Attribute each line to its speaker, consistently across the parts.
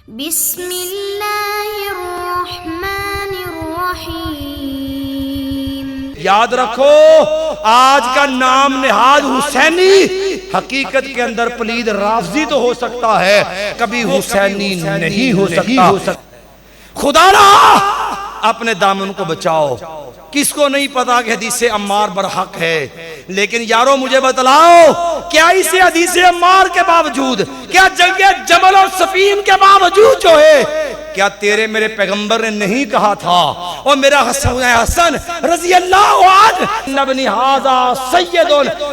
Speaker 1: بسم اللہ الرحمن الرحیم۔
Speaker 2: یاد رکھو آج کا نام نہاد حسینی حقیقت کے اندر پلید رافضی تو ہو سکتا ہے، کبھی حسینی نہیں ہو سکتا۔ خدا را اپنے دامن کو بچاؤ۔ کس کو نہیں پتا کہ حدیث عمار برحق ہے، لیکن یارو مجھے بتلاؤ کیا اس حدیث عمار کے باوجود، کیا جنگ جمل اور صفین کے باوجود جو ہے، کیا تیرے میرے پیغمبر نے نہیں کہا تھا اور میرا حسن رضی اللہ عنہ ابن ھذا سید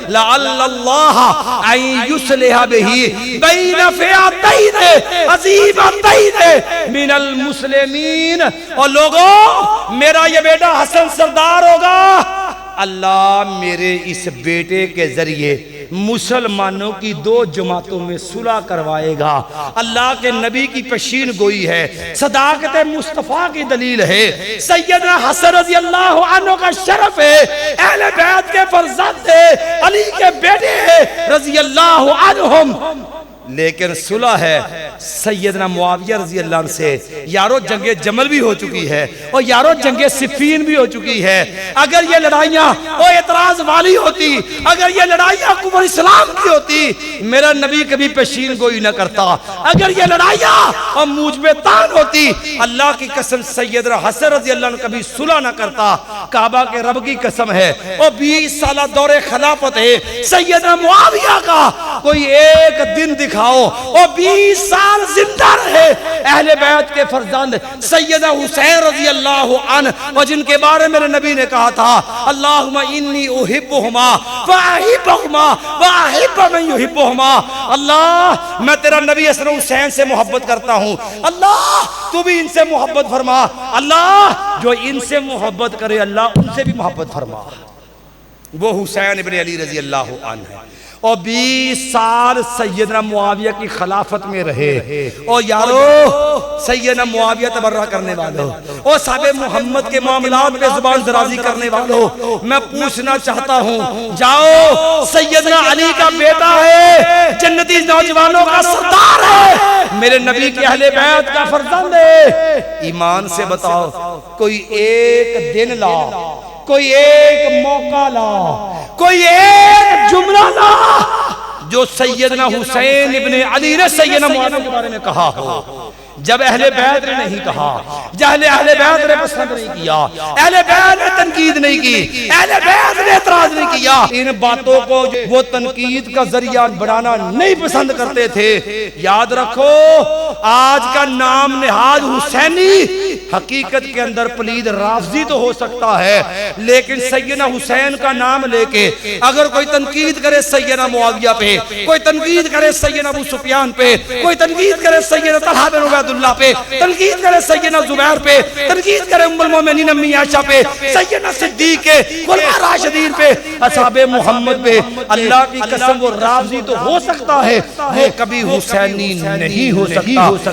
Speaker 2: لعل اللہ ان یصلح بہ بین فئتین عظیمتین من المسلمین، اور لوگوں میرا یہ بیٹا حسن سردار ہوگا، اللہ میرے اس بیٹے کے ذریعے مسلمانوں کی دو جماعتوں میں صلح کروائے گا۔ اللہ کے نبی کی پیشین گوئی ہے، صداقت مصطفیٰ کی دلیل ہے، سیدنا حسن رضی اللہ عنہ کا شرف ہے، اہل بیت کے فرزند ہے، علی کے بیٹے ہیں رضی اللہ عنہم، لیکن صلح ہے سیدنا معاویہ رضی اللہ عنہ سے۔ یارو جنگ جمل بھی ہو چکی ہے اور یارو جنگ صفین بھی ہو چکی ہے۔ اگر یہ لڑائیاں اور اعتراض والی ہوتی، اگر یہ لڑائیاں کفر اسلام کی ہوتی، میرا نبی کبھی پیشین گوئی نہ کرتا۔ اگر یہ لڑائیاں اور موجب تان ہوتی، اللہ کی قسم سیدنا حسن رضی اللہ عنہ کبھی صلح نہ کرتا۔ کعبہ کے رب کی قسم ہے اور 20 سالہ دور خلافت ہے سیدنا معاویہ کا، کوئی ایک دن دکھاؤ اور 20 سال زندہ رہے اہل بیت کے فرزند سیدنا حسین رضی اللہ عنہ، اور جن کے بارے میں نبی نے کہا تھا اللہم انی احبہما فاحبہما واحب من یحبہما، اللہ میں تیرا نبی حسن حسین سے محبت کرتا ہوں، اللہ تو بھی ان سے محبت فرما، اللہ جو ان سے محبت کرے اللہ ان سے بھی محبت فرما۔ وہ حسین ابن علی رضی اللہ عنہ ہے اور 20 سال سیدنا معاویہ کی خلافت میں رہے، اور یارو سیدنا معاویہ تبرہ کرنے والوں اور صحابہ محمد کے معاملات پہ زبان درازی کرنے والوں، میں پوچھنا چاہتا ہوں، جاؤ سیدنا علی کا بیٹا ہے، جنتی نوجوانوں کا سردار ہے، میرے نبی کے اہل بیت کا فرزند ہے، ایمان سے بتاؤ کوئی ایک دن لا، کوئی ایک موقع لا، کوئی ایک جملہ لا جو سیدنا حسین ابن علی نے سیدنا معاویہ کے بارے میں کہا ہو، جب اہل بیت نے نہیں کہا، جب اہل بیت نے پسند نہیں کیا، اہل بیت نے تنقید نہیں کی، اہل بیت نے اعتراض نہیں کیا، ان باتوں کو وہ تنقید کا ذریعہ بنانا نہیں پسند کرتے تھے۔ یاد رکھو آج کا نام نہاد حسینی حقیقت کے اندر پلید رافضی تو ہو سکتا ہے، لیکن سیدنا حسین کا نام لے کے اگر کوئی تنقید کرے سیدنا معاویہ پہ، کوئی تنقید کرے سیدنا ابو سفیان پہ، کوئی تنقید کرے سیدنا طلحہ بن عبید اللہ پہ، تنقید کرے سیدنا زبیر پہ، تنقید کرے ام المومنین امی عائشہ پہ، سیدنا صدیق کے خلفاء راشدین پہ، اصحاب محمد پہ، اللہ کی قسم وہ رافضی تو ہو سکتا ہے، وہ کبھی حسینی نہیں ہو سکتا۔